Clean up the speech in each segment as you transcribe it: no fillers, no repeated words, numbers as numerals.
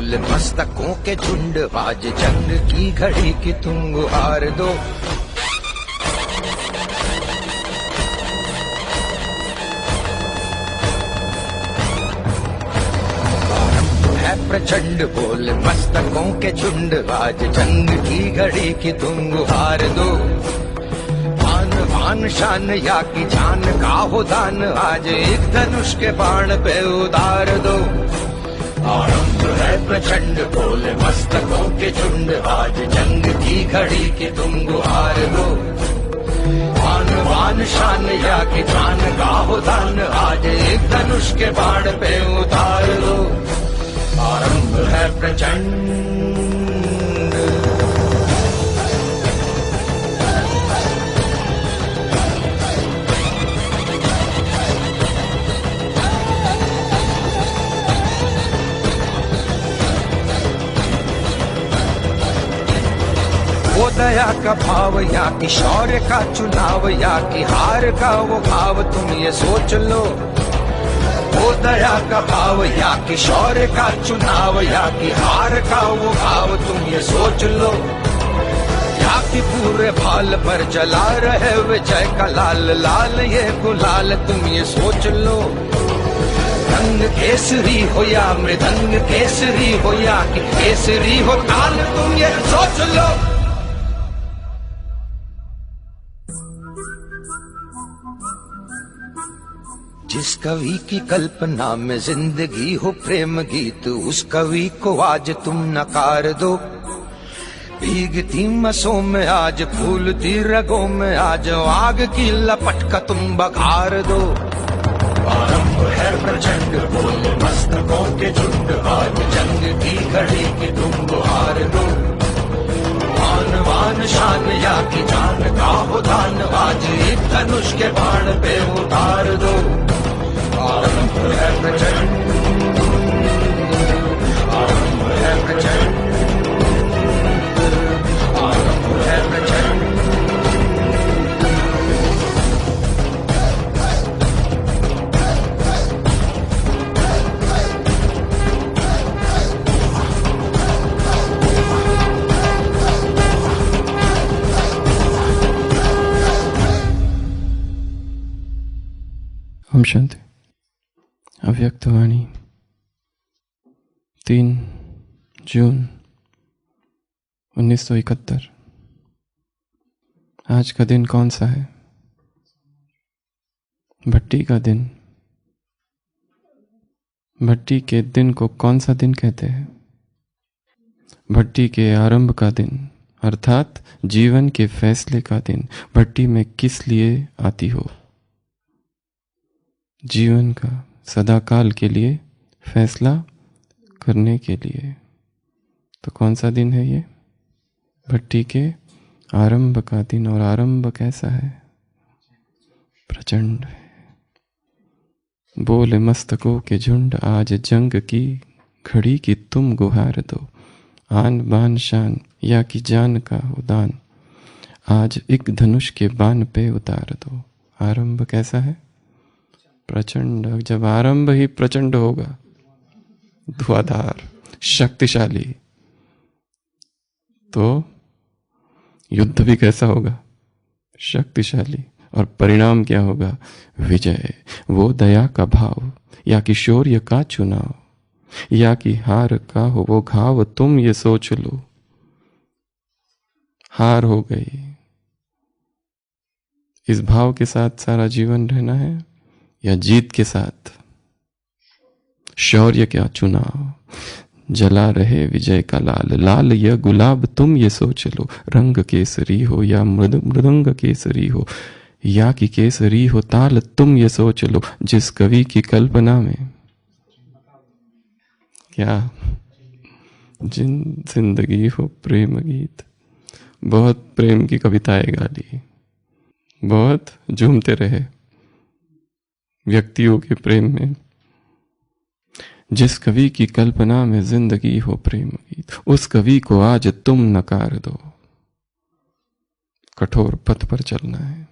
बोल मस्तकों के झुंड, आज जंग की घड़ी की तुम गुहार दो। प्रचंड बोल मस्तकों के झुंड, आज जंग की घड़ी की तुम गुहार दो। आन बान शान या की जान का हो दान, आज एक धनुष के बाण पे उतार दो। आरंभ है प्रचंड बोल मस्तकों के झुंड, आज जंग की घड़ी की तुम गुहार दो। आन बान शान या की जान का हो दान, आज एक धनुष के बाण पे उतार दो। आरंभ है प्रचंड। वो दया का भाव या कि शौर्य का चुनाव, या कि हार का वो भाव तुम ये सोच लो। वो दया का भाव या कि शौर्य का चुनाव, या कि हार का वो भाव तुम ये सोच लो। या कि पूरे भाल पर जला रहे विजय का लाल लाल ये गुलाल तुम ये सोच लो। रंग केसरी हो या मृदंग केसरी हो, या कि केसरी हो ताल तुम ये सोच लो। जिस कवि की कल्पना में जिंदगी हो प्रेम गीत, उस कवि को आज तुम नकार दो। भीगती मसों में आज फूलती रगों में आज आग की लपट का तुम बघार दो। आरंभ है प्रचंड बोल मस्तकों के झुंड, आज जंग की घड़ी की तुम गुहार दो। आन बान शान या की जान का हो दान, आज एक धनुष के बाण पे उतार दो। आरंभ है प्रचंड, आरंभ है प्रचंड, आरंभ है प्रचंड। ओम शांति। अव्यक्तवाणी 3 जून 1971। आज का दिन कौन सा है? भट्टी का दिन। भट्टी के दिन को कौन सा दिन कहते हैं? भट्टी के आरंभ का दिन, अर्थात जीवन के फैसले का दिन। भट्टी में किस लिए आती हो? जीवन का सदाकाल के लिए फैसला करने के लिए। तो कौन सा दिन है ये? भट्टी के आरंभ का दिन। और आरंभ कैसा है? प्रचंड है। बोले मस्तकों के झुंड, आज जंग की घड़ी की तुम गुहार दो। आन बान शान या कि जान का उदान, आज एक धनुष के बाण पे उतार दो। आरंभ कैसा है? प्रचंड। जब आरंभ ही प्रचंड होगा, धुआंधार, शक्तिशाली, तो युद्ध भी कैसा होगा? शक्तिशाली। और परिणाम क्या होगा? विजय। वो दया का भाव या कि शौर्य का चुनाव, या कि हार का हो वो घाव तुम ये सोच लो। हार हो गई, इस भाव के साथ सारा जीवन रहना है या जीत के साथ? शौर्य क्या चुनाव, जला रहे विजय का लाल लाल यह गुलाब तुम ये सोच लो। रंग केसरी हो या मृदंग केसरी हो, या कि केसरी हो ताल तुम ये सोच लो। जिस कवि की कल्पना में क्या जिंदगी हो प्रेम गीत। बहुत प्रेम की कविताएं गा ली, बहुत झूमते रहे व्यक्तियों के प्रेम में। जिस कवि की कल्पना में जिंदगी हो प्रेम गीत, उस कवि को आज तुम नकार दो। कठोर पथ पर चलना है।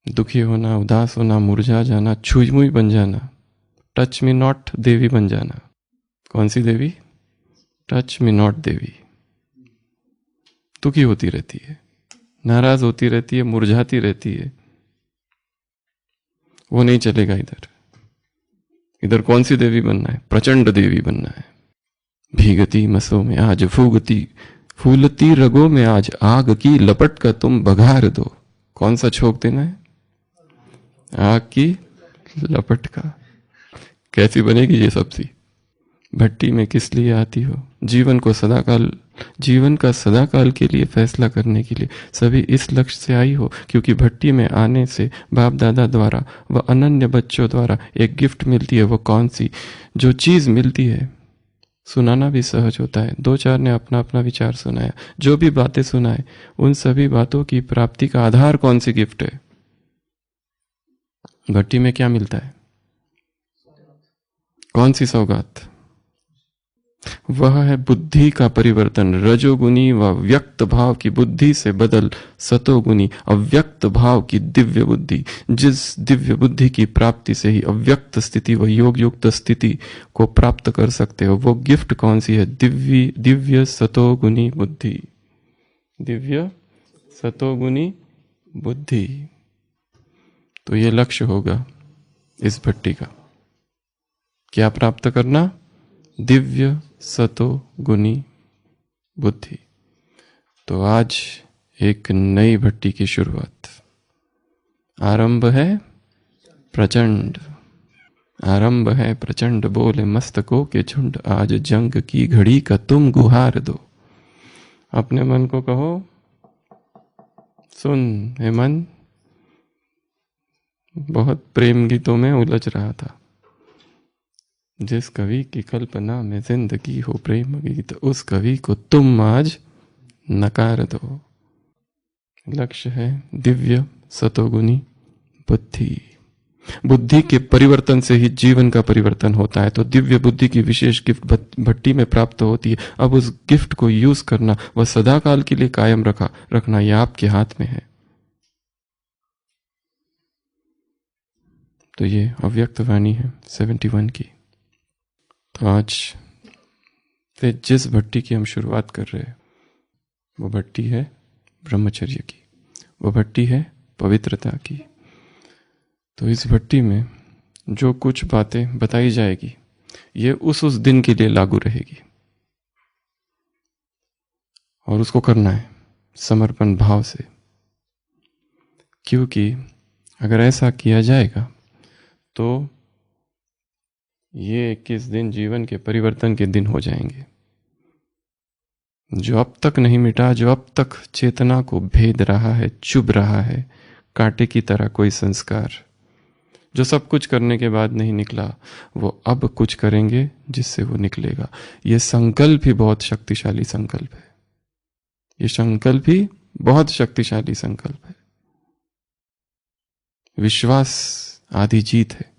दुखी होना, उदास होना, मुरझा जाना, छुई मुई बन जाना, टच मी नॉट देवी बन जाना, कौन सी देवी? टच मी नॉट देवी। दुखी होती रहती है, नाराज होती रहती है, मुरझाती रहती है। वो नहीं चलेगा इधर। इधर कौन सी देवी बनना है? प्रचंड देवी बनना है। भीगती मसों में आज फूगती, फूलती रगों में आज आग की लपट का तुम बघार दो। कौन सा छोक देना है? आग की लपट का। कैसी बनेगी ये सब्जी? भट्टी में किस लिए आती हो? जीवन का सदाकाल के लिए फैसला करने के लिए सभी इस लक्ष्य से आई हो, क्योंकि भट्टी में आने से बाप दादा द्वारा व अनन्य बच्चों द्वारा एक गिफ्ट मिलती है। वो कौन सी? जो चीज मिलती है, सुनाना भी सहज होता है। दो चार ने अपना अपना विचार सुनाया। जो भी बातें सुनाए, उन सभी बातों की प्राप्ति का आधार कौन सी गिफ्ट है? भट्टी में क्या मिलता है? कौन सी सौगात? वह है बुद्धि का परिवर्तन। रजोगुनी व व्यक्त भाव की बुद्धि से बदल सतोगुनी अव्यक्त भाव की दिव्य बुद्धि। जिस दिव्य बुद्धि की प्राप्ति से ही अव्यक्त स्थिति व योग युक्त स्थिति को प्राप्त कर सकते हो, वो गिफ्ट कौन सी है? दिव्य सतोगुनी बुद्धि। दिव्य सतोगुनी बुद्धि। तो ये लक्ष्य होगा इस भट्टी का। क्या प्राप्त करना? दिव्य सतो गुनी बुद्धि। तो आज एक नई भट्टी की शुरुआत। आरंभ है प्रचंड, आरंभ है प्रचंड। बोले मस्तकों के झुंड, आज जंग की घड़ी का तुम गुहार दो। अपने मन को कहो, सुन हे मन, बहुत प्रेम गीतों में उलझ रहा था। जिस कवि की कल्पना में जिंदगी हो प्रेम गीत, उस कवि को तुम आज नकार दो। लक्ष्य है दिव्य सतोगुनी बुद्धि। बुद्धि के परिवर्तन से ही जीवन का परिवर्तन होता है। तो दिव्य बुद्धि की विशेष गिफ्ट भट्टी में प्राप्त होती है। अब उस गिफ्ट को यूज करना, वह सदाकाल के लिए कायम रखना, यह आपके हाथ में है। तो ये अव्यक्त वाणी है 71 की। तो आज से जिस भट्टी की हम शुरुआत कर रहे हैं, वो भट्टी है ब्रह्मचर्य की, वो भट्टी है पवित्रता की। तो इस भट्टी में जो कुछ बातें बताई जाएगी, ये उस दिन के लिए लागू रहेगी और उसको करना है समर्पण भाव से। क्योंकि अगर ऐसा किया जाएगा तो ये 21 दिन जीवन के परिवर्तन के दिन हो जाएंगे। जो अब तक नहीं मिटा, जो अब तक चेतना को भेद रहा है, चुभ रहा है, कांटे की तरह कोई संस्कार, जो सब कुछ करने के बाद नहीं निकला, वो अब कुछ करेंगे जिससे वो निकलेगा। ये संकल्प ही बहुत शक्तिशाली संकल्प है। ये संकल्प ही बहुत शक्तिशाली संकल्प है। विश्वास आधी जीत है।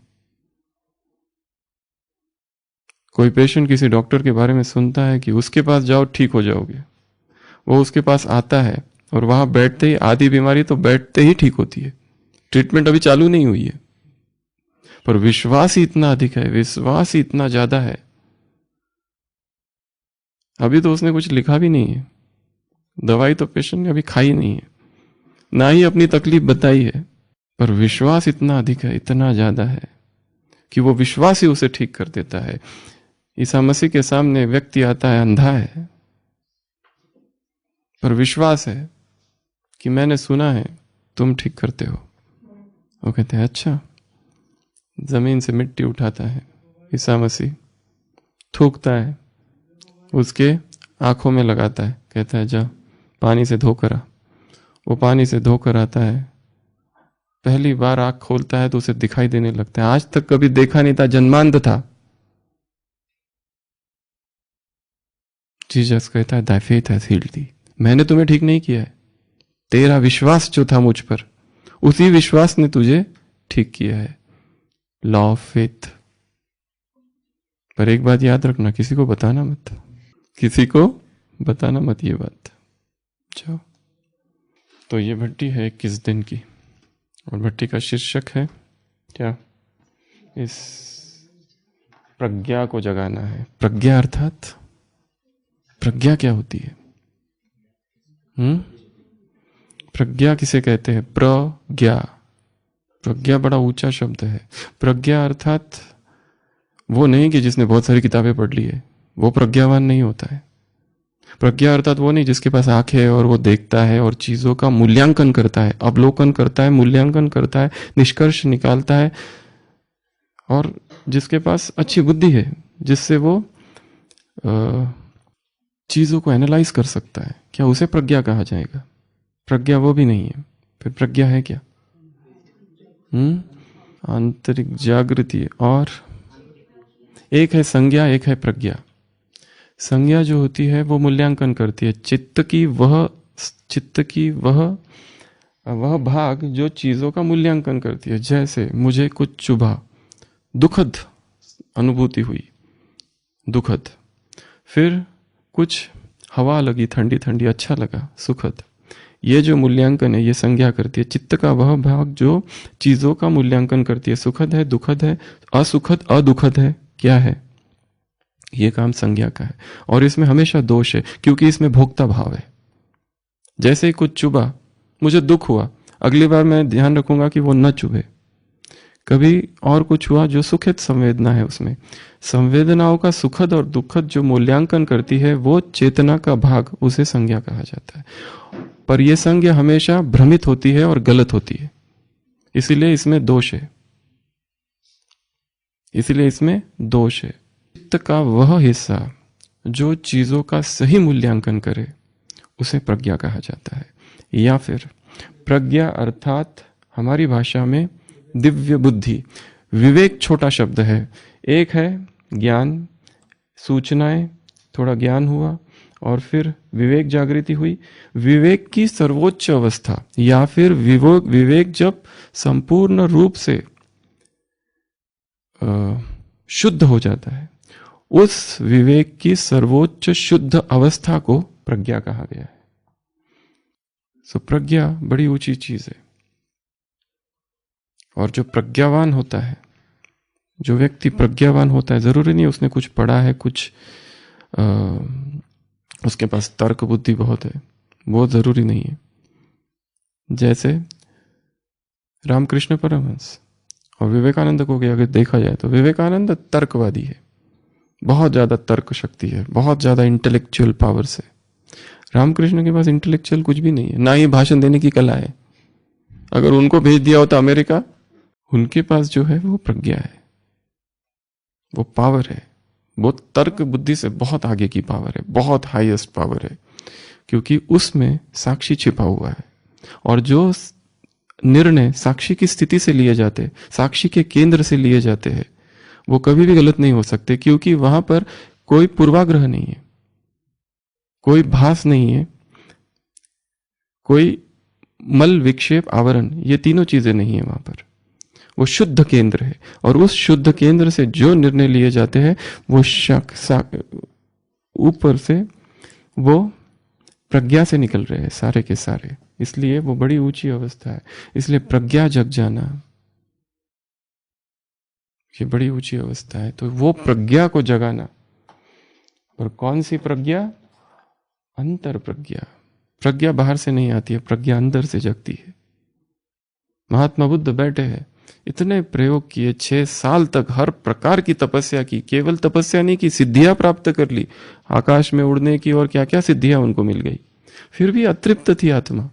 कोई पेशेंट किसी डॉक्टर के बारे में सुनता है कि उसके पास जाओ ठीक हो जाओगे, वो उसके पास आता है और वहां बैठते ही आधी बीमारी तो बैठते ही ठीक होती है। ट्रीटमेंट अभी चालू नहीं हुई है, पर विश्वास ही इतना अधिक है, विश्वास ही इतना ज्यादा है। अभी तो उसने कुछ लिखा भी नहीं है, दवाई तो पेशेंट ने अभी खाई नहीं है, ना ही अपनी तकलीफ बताई है, पर विश्वास इतना अधिक है, इतना ज्यादा है कि वो विश्वास ही उसे ठीक कर देता है। ईसा मसीह के सामने व्यक्ति आता है, अंधा है, पर विश्वास है कि मैंने सुना है तुम ठीक करते हो। वो कहते हैं अच्छा। जमीन से मिट्टी उठाता है ईसा मसीह, थूकता है, उसके आंखों में लगाता है, कहता है जा पानी से धोकर आ। वो पानी से धोकर आता है, पहली बार आंख खोलता है तो उसे दिखाई देने लगता है। आज तक कभी देखा नहीं था, जन्मांध था। जीसस कहता है, thy faith has healed thee। मैंने तुम्हें ठीक नहीं किया है, तेरा विश्वास जो था मुझ पर, उसी विश्वास ने तुझे ठीक किया है। Law of faith. पर एक बात याद रखना, किसी को बताना मत, किसी को बताना मत ये बात। जाओ। तो ये भट्टी है 21 दिन की, और भट्टी का शीर्षक है क्या? इस प्रज्ञा को जगाना है। प्रज्ञा अर्थात प्रज्ञा क्या होती है? प्रज्ञा किसे कहते हैं? प्रज्ञा। प्रज्ञा बड़ा ऊंचा शब्द है। प्रज्ञा अर्थात वो नहीं कि जिसने बहुत सारी किताबें पढ़ ली है, वो प्रज्ञावान नहीं होता है। प्रज्ञा अर्थात वो नहीं जिसके पास आंखें है और वो देखता है और चीजों का मूल्यांकन करता है, अवलोकन करता है, मूल्यांकन करता है, निष्कर्ष निकालता है, और जिसके पास अच्छी बुद्धि है जिससे वो चीजों को एनालाइज कर सकता है। क्या उसे प्रज्ञा कहा जाएगा? प्रज्ञा वो भी नहीं है। फिर प्रज्ञा है क्या? आंतरिक जागृति। और एक है संज्ञा, एक है प्रज्ञा। संज्ञा जो होती है वो मूल्यांकन करती है, चित्त की वह भाग जो चीजों का मूल्यांकन करती है। जैसे मुझे कुछ चुभा, दुखद अनुभूति हुई, दुखद। फिर कुछ हवा लगी ठंडी ठंडी, अच्छा लगा, सुखद। ये जो मूल्यांकन है ये संज्ञा करती है। चित्त का वह भाग जो चीजों का मूल्यांकन करती है, सुखद है, दुखद है, असुखद, अदुखद है, क्या है, ये काम संज्ञा का है। और इसमें हमेशा दोष है क्योंकि इसमें भोक्ता भाव है। जैसे ही कुछ चुभा, मुझे दुख हुआ, अगली बार मैं ध्यान रखूंगा कि वो न चुभे। कभी और कुछ हुआ जो सुखद संवेदना है, उसमें संवेदनाओं का सुखद और दुखद जो मूल्यांकन करती है वो चेतना का भाग, उसे संज्ञा कहा जाता है। पर यह संज्ञा हमेशा भ्रमित होती है और गलत होती है, इसीलिए इसमें दोष है। इसलिए इसमें दोष है। चित्त का वह हिस्सा जो चीजों का सही मूल्यांकन करे उसे प्रज्ञा कहा जाता है। या फिर प्रज्ञा अर्थात हमारी भाषा में दिव्य बुद्धि। विवेक छोटा शब्द है। एक है ज्ञान, सूचनाएं, थोड़ा ज्ञान हुआ और फिर विवेक जागृति हुई। विवेक की सर्वोच्च अवस्था या फिर विवेक जब संपूर्ण रूप से शुद्ध हो जाता है, उस विवेक की सर्वोच्च शुद्ध अवस्था को प्रज्ञा कहा गया है। सो प्रज्ञा बड़ी ऊंची चीज है। और जो प्रज्ञावान होता है, जो व्यक्ति प्रज्ञावान होता है, जरूरी नहीं उसने कुछ पढ़ा है, कुछ उसके पास तर्क बुद्धि बहुत है, वो जरूरी नहीं है। जैसे रामकृष्ण परमहंस और विवेकानंद को अगर देखा जाए तो विवेकानंद तर्कवादी है, बहुत ज्यादा तर्क शक्ति है, बहुत ज्यादा इंटेलेक्चुअल पावर से। रामकृष्ण के पास इंटेलेक्चुअल कुछ भी नहीं है, ना ही भाषण देने की कला है। अगर उनको भेज दिया होता अमेरिका, उनके पास जो है वो प्रज्ञा है, वो पावर है, वो तर्क बुद्धि से बहुत आगे की पावर है, बहुत हाईएस्ट पावर है, क्योंकि उसमें साक्षी छिपा हुआ है। और जो निर्णय साक्षी की स्थिति से लिए जाते, साक्षी के केंद्र से लिए जाते हैं, वो कभी भी गलत नहीं हो सकते, क्योंकि वहां पर कोई पूर्वाग्रह नहीं है, कोई भास नहीं है, कोई मल विक्षेप आवरण, ये तीनों चीजें नहीं है वहां पर। वो शुद्ध केंद्र है और उस शुद्ध केंद्र से जो निर्णय लिए जाते हैं वो ऊपर से वो प्रज्ञा से निकल रहे हैं सारे के सारे, इसलिए वो बड़ी ऊंची अवस्था है। इसलिए प्रज्ञा जग जाना ये बड़ी ऊंची अवस्था है। तो वो प्रज्ञा को जगाना, और कौन सी प्रज्ञा? अंतर प्रज्ञा। प्रज्ञा बाहर से नहीं आती है, प्रज्ञा अंदर से जगती है। महात्मा बुद्ध बैठे हैं, इतने प्रयोग किए, 6 साल तक हर प्रकार की तपस्या की, केवल तपस्या नहीं की, सिद्धियां प्राप्त कर ली, आकाश में उड़ने की और क्या क्या सिद्धियां उनको मिल गई। फिर भी अतृप्त थी आत्मा,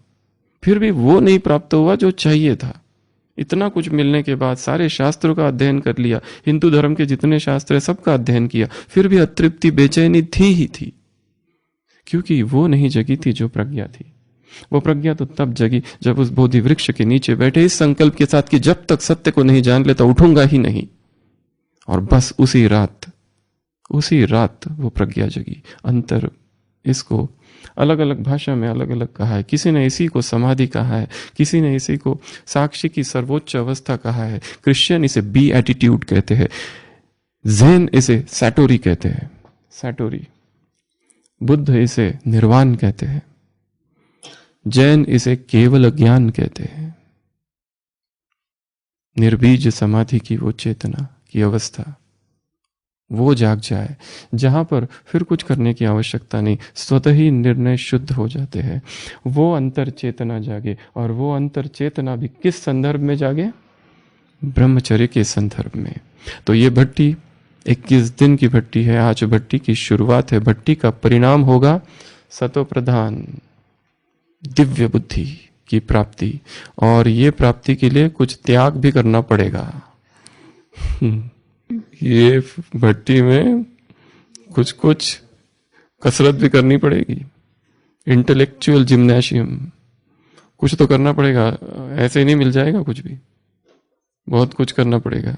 फिर भी वो नहीं प्राप्त हुआ जो चाहिए था। इतना कुछ मिलने के बाद सारे शास्त्रों का अध्ययन कर लिया, हिंदू धर्म के जितने शास्त्र है सबका अध्ययन किया, फिर भी अतृप्ति, बेचैनी थी ही थी, क्योंकि वो नहीं जगी थी जो प्रज्ञा थी। वो प्रज्ञा तो तब जगी जब उस बोधि वृक्ष के नीचे बैठे इस संकल्प के साथ कि जब तक सत्य को नहीं जान लेता उठूंगा ही नहीं। और बस उसी रात वो प्रज्ञा जगी। अंतर, इसको अलग अलग भाषा में अलग अलग कहा है। किसी ने इसी को समाधि कहा है, किसी ने इसी को साक्षी की सर्वोच्च अवस्था कहा है। क्रिश्चियन इसे बी एटीट्यूड कहते हैं, ज़ेन इसे सैटोरी कहते हैं, सैटोरी। बुद्ध इसे निर्वाण कहते हैं, जैन इसे केवल ज्ञान कहते हैं। निर्बीज समाधि की वो चेतना की अवस्था, वो जाग जाए, जहां पर फिर कुछ करने की आवश्यकता नहीं, स्वतः ही निर्णय शुद्ध हो जाते हैं। वो अंतर चेतना जागे, और वो अंतर चेतना भी किस संदर्भ में जागे? ब्रह्मचर्य के संदर्भ में। तो ये भट्टी 21 दिन की भट्टी है, आज भट्टी की शुरुआत है। भट्टी का परिणाम होगा सतो प्रधान दिव्य बुद्धि की प्राप्ति, और ये प्राप्ति के लिए कुछ त्याग भी करना पड़ेगा। ये भट्टी में कुछ कुछ कसरत भी करनी पड़ेगी, इंटेलेक्चुअल जिम्नेशियम कुछ तो करना पड़ेगा, ऐसे ही नहीं मिल जाएगा कुछ भी, बहुत कुछ करना पड़ेगा।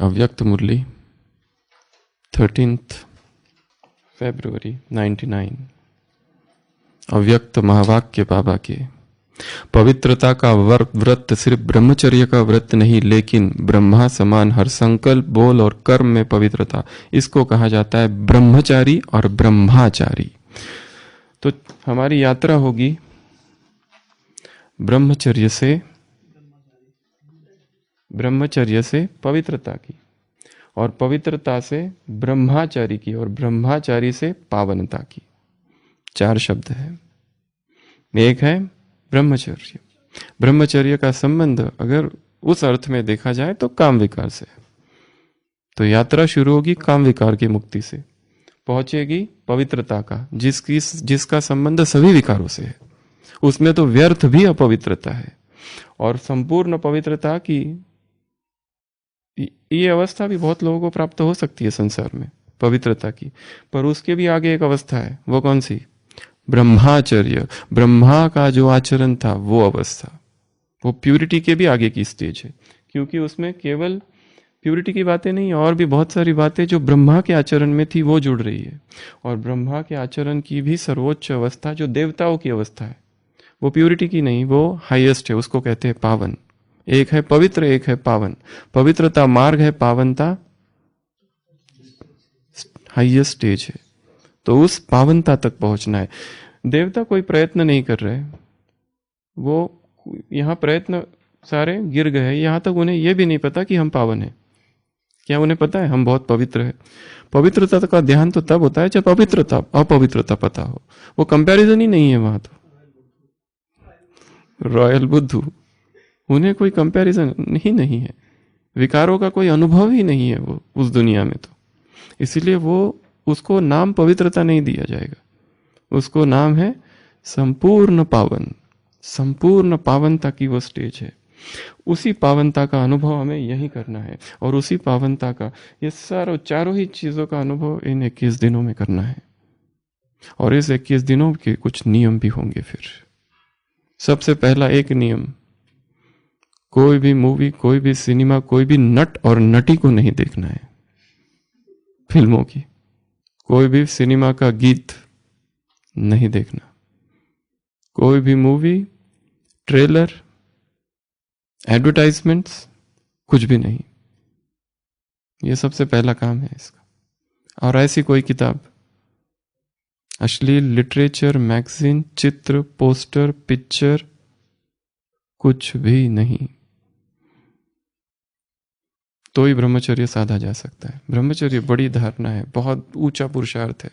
अव्यक्त मुरली 13 फरवरी 99। अव्यक्त महावाक्य बाबा के, पवित्रता का व्रत सिर्फ ब्रह्मचर्य का व्रत नहीं, लेकिन ब्रह्मा समान हर संकल्प, बोल और कर्म में पवित्रता, इसको कहा जाता है ब्रह्मचारी और ब्रह्माचारी। तो हमारी यात्रा होगी ब्रह्मचर्य से पवित्रता की, और पवित्रता से ब्रह्माचारी की, और ब्रह्माचारी से पावनता की। 4 शब्द है। एक है ब्रह्मचर्य। ब्रह्मचर्य का संबंध अगर उस अर्थ में देखा जाए तो काम विकार से। तो यात्रा शुरू होगी काम विकार की मुक्ति से, पहुंचेगी पवित्रता का, जिसका संबंध सभी विकारों से है। उसमें तो व्यर्थ भी अपवित्रता है, और संपूर्ण पवित्रता की ये अवस्था भी बहुत लोगों को प्राप्त हो सकती है संसार में, पवित्रता की। पर उसके भी आगे एक अवस्था है, वो कौन सी? ब्रह्माचर्य। ब्रह्मा का जो आचरण था वो अवस्था, वो प्यूरिटी के भी आगे की स्टेज है, क्योंकि उसमें केवल प्यूरिटी की बातें नहीं, और भी बहुत सारी बातें जो ब्रह्मा के आचरण में थी वो जुड़ रही है। और ब्रह्मा के आचरण की भी सर्वोच्च अवस्था जो देवताओं की अवस्था है, वो प्यूरिटी की नहीं, वो हाईएस्ट है, उसको कहते हैं पावन। एक है पवित्र, एक है पावन। पवित्रता मार्ग है, पावनता हाईएस्ट स्टेज है। तो उस पावनता तक पहुंचना है। देवता कोई प्रयत्न नहीं कर रहे, वो यहाँ प्रयत्न सारे गिर गए, यहाँ तक उन्हें यह भी नहीं पता कि हम पावन हैं। क्या उन्हें पता है हम बहुत पवित्र है? पवित्रता का ध्यान तो तब होता है जब अपवित्रता पता हो। वो कंपैरिजन ही नहीं है वहां। तो रॉयल बुद्धू, उन्हें कोई कंपैरिजन ही नहीं है, विकारों का कोई अनुभव ही नहीं है वो उस दुनिया में। तो इसीलिए वो, उसको नाम पवित्रता नहीं दिया जाएगा, उसको नाम है संपूर्ण पावन। संपूर्ण पावनता की वो स्टेज है। उसी पावनता का अनुभव हमें यही करना है, और उसी पावनता का ये चारों ही चीजों का अनुभव इन 21 दिनों में करना है। और इस 21 दिनों के कुछ नियम भी होंगे। फिर सबसे पहला एक नियम, कोई भी मूवी, कोई भी सिनेमा, कोई भी नट और नटी को नहीं देखना है। फिल्मों की कोई भी सिनेमा का गीत नहीं देखना, कोई भी मूवी, ट्रेलर, एडवर्टाइजमेंट्स, कुछ भी नहीं। ये सबसे पहला काम है इसका। और ऐसी कोई किताब, अश्लील लिटरेचर, मैगजीन, चित्र, पोस्टर, पिक्चर, कुछ भी नहीं। तो ही ब्रह्मचर्य साधा जा सकता है। ब्रह्मचर्य बड़ी धारणा है, बहुत ऊंचा पुरुषार्थ है,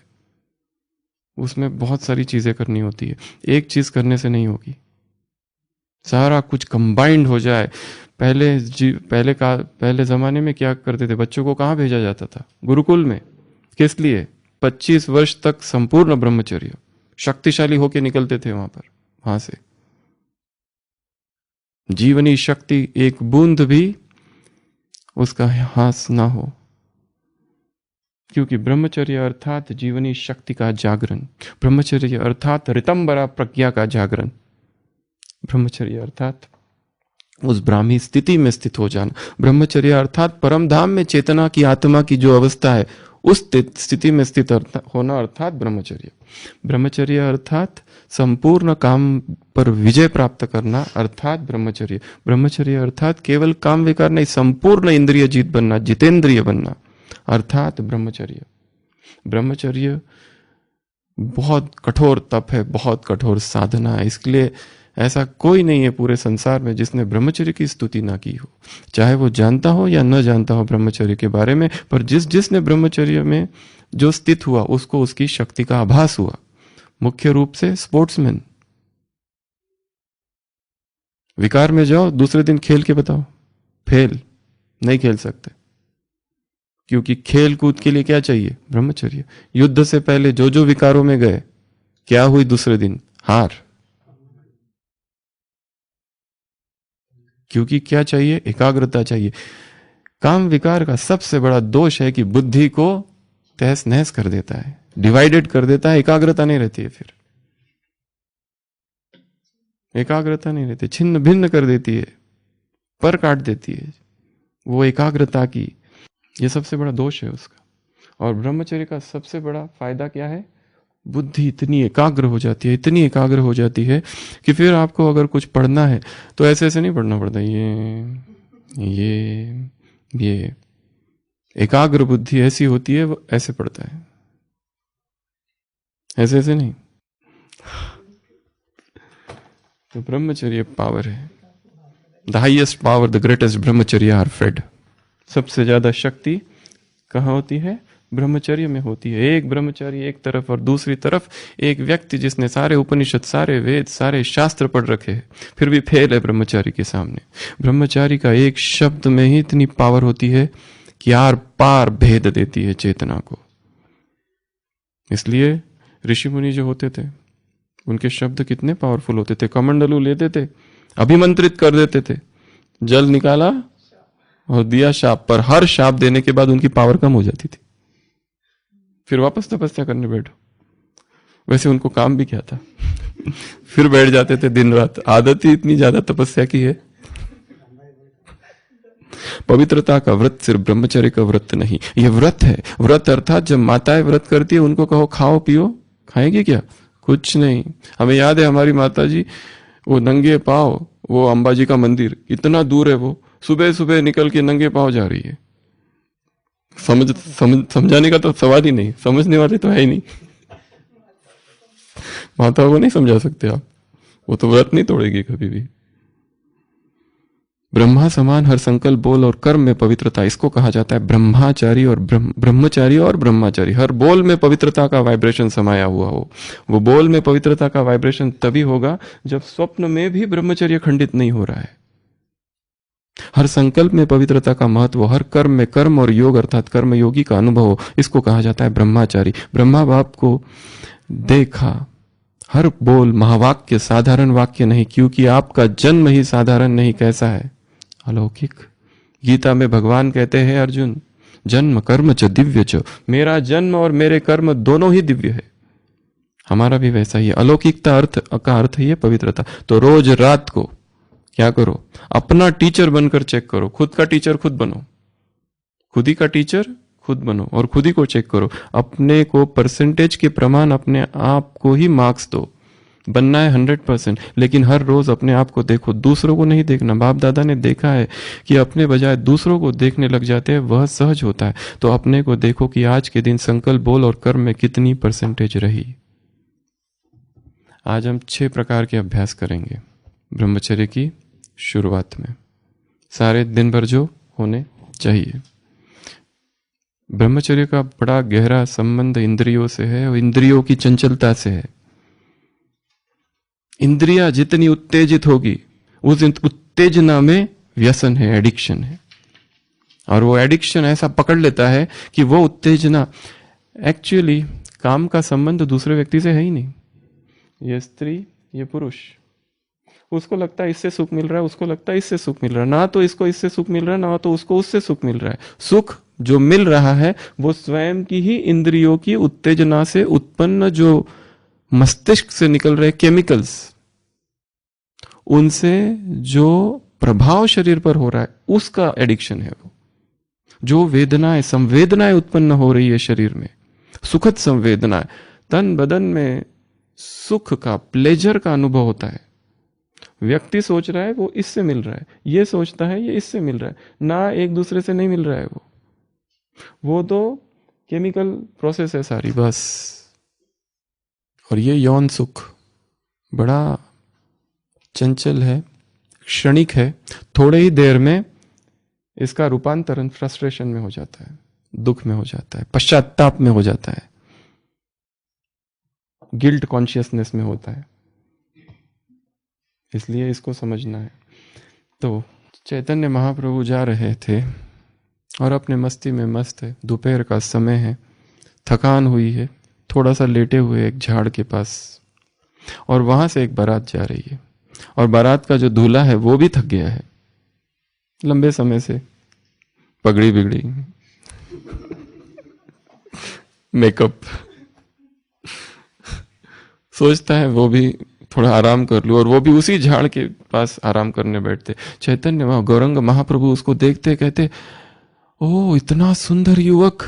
उसमें बहुत सारी चीजें करनी होती है, एक चीज करने से नहीं होगी। सारा कुछ कंबाइंड हो जाए। पहले जमाने में क्या करते थे, बच्चों को कहाँ भेजा जाता था? गुरुकुल में। किस लिए? 25 वर्ष तक संपूर्ण ब्रह्मचर्य, शक्तिशाली होके निकलते थे वहां से। जीवनी शक्ति एक बूंद भी उसका ह्रास ना हो, क्योंकि ब्रह्मचर्य अर्थात जीवनी शक्ति का जागरण, ब्रह्मचर्य अर्थात ऋतंबरा प्रज्ञा का जागरण, ब्रह्मचर्य अर्थात उस ब्राह्मी स्थिति में स्थित हो जाना, ब्रह्मचर्य अर्थात परम धाम में चेतना की, आत्मा की जो अवस्था है उस स्थिति में स्थित होना, अर्थात ब्रह्मचर्य। ब्रह्मचर्य अर्थात संपूर्ण काम पर विजय प्राप्त करना, अर्थात ब्रह्मचर्य। ब्रह्मचर्य अर्थात केवल काम विकार नहीं, संपूर्ण इंद्रिय जीत बनना, जितेंद्रिय बनना, अर्थात ब्रह्मचर्य। ब्रह्मचर्य बहुत कठोर तप है, बहुत कठोर साधना है। इसलिए ऐसा कोई नहीं है पूरे संसार में जिसने ब्रह्मचर्य की स्तुति ना की हो, चाहे वो जानता हो या न जानता हो ब्रह्मचर्य के बारे में। पर जिसने ब्रह्मचर्य में जो स्थित हुआ उसको उसकी शक्ति का आभास हुआ। मुख्य रूप से स्पोर्ट्समैन। विकार में जाओ, दूसरे दिन खेल के बताओ, फेल, नहीं खेल सकते। क्योंकि खेल कूद के लिए क्या चाहिए? ब्रह्मचर्य। युद्ध से पहले जो जो विकारों में गए, क्या हुई दूसरे दिन? हार। क्योंकि क्या चाहिए? एकाग्रता चाहिए। काम विकार का सबसे बड़ा दोष है कि बुद्धि को तहस नहस कर देता है, डिवाइडेड कर देता है, एकाग्रता नहीं रहती है। फिर एकाग्रता नहीं रहती, छिन्न भिन्न कर देती है, पर काट देती है वो एकाग्रता की। ये सबसे बड़ा दोष है उसका। और ब्रह्मचर्य का सबसे बड़ा फायदा क्या है? बुद्धि इतनी एकाग्र हो जाती है, इतनी एकाग्र हो जाती है कि फिर आपको अगर कुछ पढ़ना है तो ऐसे ऐसे नहीं पढ़ना पड़ता। ये एकाग्र बुद्धि ऐसी होती है, वो ऐसे पढ़ता है, ऐसे ऐसे नहीं। तो ब्रह्मचर्य पावर है। The highest power, the greatest ब्रह्मचर्य आर फेड। सबसे ज्यादा शक्ति कहाँ होती है? ब्रह्मचर्य में होती है। एक ब्रह्मचारी एक तरफ और दूसरी तरफ एक व्यक्ति जिसने सारे उपनिषद, सारे वेद, सारे शास्त्र पढ़ रखे हैं, फिर भी फेल है ब्रह्मचारी के सामने। ब्रह्मचारी का एक शब्द में ही इतनी पावर होती है कि आर पार भेद देती है चेतना को। इसलिए ऋषि मुनि जो होते थे उनके शब्द कितने पावरफुल होते थे। कमंडलू लेते थे, अभिमंत्रित कर देते थे, जल निकाला और दिया शाप पर। हर शाप देने के बाद उनकी पावर कम हो जाती थी, फिर वापस तपस्या करने बैठो। वैसे उनको काम भी क्या था फिर बैठ जाते थे दिन रात। आदत ही इतनी ज्यादा तपस्या की है। पवित्रता का व्रत सिर्फ ब्रह्मचर्य का व्रत नहीं, यह व्रत है। व्रत अर्थात जब माताएं व्रत करती है उनको कहो खाओ पियो, खाएंगे क्या? कुछ नहीं। हमें याद है हमारी माता जी, वो नंगे पांव, वो अंबाजी का मंदिर इतना दूर है, वो सुबह सुबह निकल के नंगे पांव जा रही है। समझाने का तो सवाल ही नहीं, समझने वाले तो है ही नहीं। माता को नहीं समझा सकते आप, वो तो व्रत नहीं तोड़ेगी कभी भी। ब्रह्मा समान हर संकल्प, बोल और कर्म में पवित्रता, इसको कहा जाता है ब्रह्माचारी और ब्रह्मचारी और ब्रह्माचारी। हर बोल में पवित्रता का वाइब्रेशन समाया हुआ हो। वो बोल में पवित्रता का वाइब्रेशन तभी होगा जब स्वप्न में भी ब्रह्मचर्य खंडित नहीं हो रहा है। हर संकल्प में पवित्रता का महत्व, हर कर्म में कर्म और योग अर्थात कर्म योगी का अनुभव हो, इसको कहा जाता है ब्रह्माचारी। ब्रह्मा बाप को देखा, हर बोल महावाक्य, साधारण वाक्य नहीं, क्योंकि आपका जन्म ही साधारण नहीं, कैसा है? अलौकिक। गीता में भगवान कहते हैं अर्जुन, जन्म कर्म च दिव्य च, मेरा जन्म और मेरे कर्म दोनों ही दिव्य है। हमारा भी वैसा ही है। अलौकिकता का अर्थ ही है पवित्रता। तो रोज रात को क्या करो? अपना टीचर बनकर चेक करो। खुद का टीचर खुद बनो, खुद ही का टीचर खुद बनो और खुद ही को चेक करो। अपने को परसेंटेज के प्रमाण अपने आप को ही मार्क्स दो। बनना है 100%, लेकिन हर रोज अपने आप को देखो, दूसरों को नहीं देखना। बाप दादा ने देखा है कि अपने बजाय दूसरों को देखने लग जाते हैं, वह सहज होता है। तो अपने को देखो कि आज के दिन संकल्प, बोल और कर्म में कितनी परसेंटेज रही। आज हम 6 प्रकार के अभ्यास करेंगे ब्रह्मचर्य की शुरुआत में, सारे दिन भर जो होने चाहिए। ब्रह्मचर्य का बड़ा गहरा संबंध इंद्रियों से है और इंद्रियों की चंचलता से है। इंद्रियां जितनी उत्तेजित होगी, उस उत्तेजना में व्यसन है, एडिक्शन है। और वो एडिक्शन ऐसा पकड़ लेता है कि वो उत्तेजना एक्चुअली काम का संबंध दूसरे व्यक्ति से है ही नहीं। ये स्त्री, ये पुरुष, उसको लगता है इससे सुख मिल रहा है, उसको लगता है इससे सुख मिल रहा है, ना तो इसको इससे सुख मिल रहा है, ना तो उसको उससे सुख मिल रहा है। सुख जो मिल रहा है वो स्वयं की ही इंद्रियों की उत्तेजना से उत्पन्न जो मस्तिष्क से निकल रहे केमिकल्स, उनसे जो प्रभाव शरीर पर हो रहा है, उसका एडिक्शन है वो। जो वेदनाएं, संवेदनाएं उत्पन्न हो रही है शरीर में, सुखद संवेदनाएं, तन बदन में सुख का, प्लेजर का अनुभव होता है। व्यक्ति सोच रहा है वो इससे मिल रहा है, ये सोचता है ये इससे मिल रहा है, ना एक दूसरे से नहीं मिल रहा है। वो तो केमिकल प्रोसेस है सारी, बस। और ये यौन सुख बड़ा चंचल है, क्षणिक है, थोड़े ही देर में इसका रूपांतरण फ्रस्ट्रेशन में हो जाता है, दुख में हो जाता है, पश्चाताप में हो जाता है, गिल्ट कॉन्शियसनेस में होता है। इसलिए इसको समझना है। तो चैतन्य महाप्रभु जा रहे थे और अपने मस्ती में मस्त है, दोपहर का समय है, थकान हुई है, थोड़ा सा लेटे हुए एक झाड़ के पास, और वहां से एक बारात जा रही है, और बारात का जो दूल्हा है वो भी थक गया है लंबे समय से, पगड़ी बिगड़ी, मेकअप, सोचता है वो भी थोड़ा आराम कर लूं, और वो भी उसी झाड़ के पास आराम करने बैठते। चैतन्य गौरंग महाप्रभु उसको देखते, कहते, ओ इतना सुंदर युवक,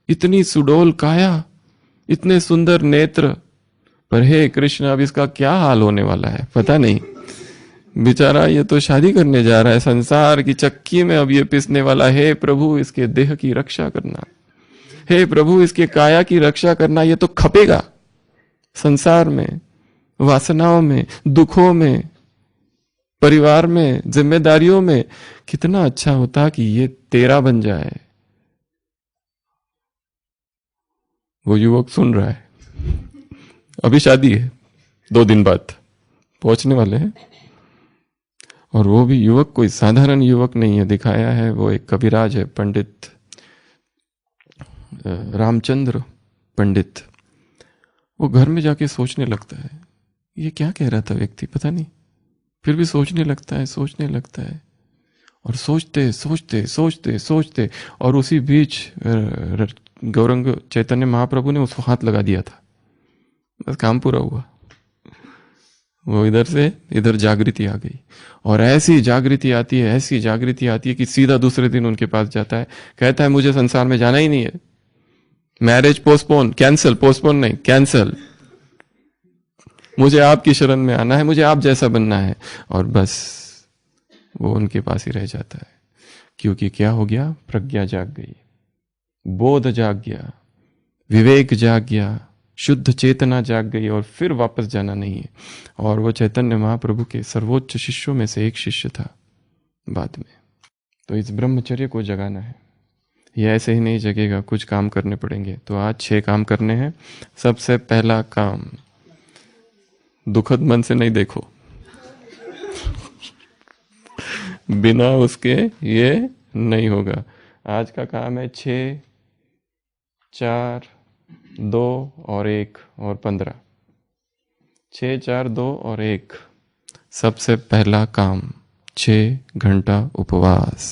इतनी सुडोल काया, इतने सुंदर नेत्र, पर हे कृष्ण अब इसका क्या हाल होने वाला है पता नहीं। बेचारा ये तो शादी करने जा रहा है, संसार की चक्की में अब ये पिसने वाला। हे प्रभु इसके देह की रक्षा करना, हे प्रभु इसके काया की रक्षा करना। ये तो खपेगा संसार में, वासनाओं में, दुखों में, परिवार में, जिम्मेदारियों में। कितना अच्छा होता कि ये तेरा बन जाए। वो युवक सुन रहा है, अभी शादी है, 2 दिन बाद पहुंचने वाले हैं, और वो भी युवक कोई साधारण युवक नहीं है, दिखाया है वो एक कविराज है, पंडित रामचंद्र पंडित। वो घर में जाके सोचने लगता है, ये क्या कह रहा था व्यक्ति पता नहीं, फिर भी सोचने लगता है, सोचने लगता है, और सोचते सोचते सोचते सोचते, और उसी बीच गौरंग चैतन्य महाप्रभु ने उसको हाथ लगा दिया था, बस काम पूरा हुआ। वो इधर से इधर जागृति आ गई, और ऐसी जागृति आती है, ऐसी जागृति आती है कि सीधा दूसरे दिन उनके पास जाता है, कहता है मुझे संसार में जाना ही नहीं है, मैरिज पोस्टपोन, कैंसल, पोस्टपोन नहीं, कैंसल, मुझे आपकी शरण में आना है, मुझे आप जैसा बनना है। और बस वो उनके पास ही रह जाता है, क्योंकि क्या हो गया, प्रज्ञा जाग गई, बोध जाग गया, विवेक जाग गया, शुद्ध चेतना जाग गई, और फिर वापस जाना नहीं है। और वो चैतन्य महाप्रभु के सर्वोच्च शिष्यों में से एक शिष्य था बाद में। तो इस ब्रह्मचर्य को जगाना है, ये ऐसे ही नहीं जगेगा, कुछ काम करने पड़ेंगे। तो आज 6 काम करने हैं। सबसे पहला काम, दुखद मन से नहीं देखो, बिना उसके ये नहीं होगा। आज का काम है 6, 4, 2 और 1 और 15। 6, 4, 2 और 1। सबसे पहला काम 6 घंटा उपवास,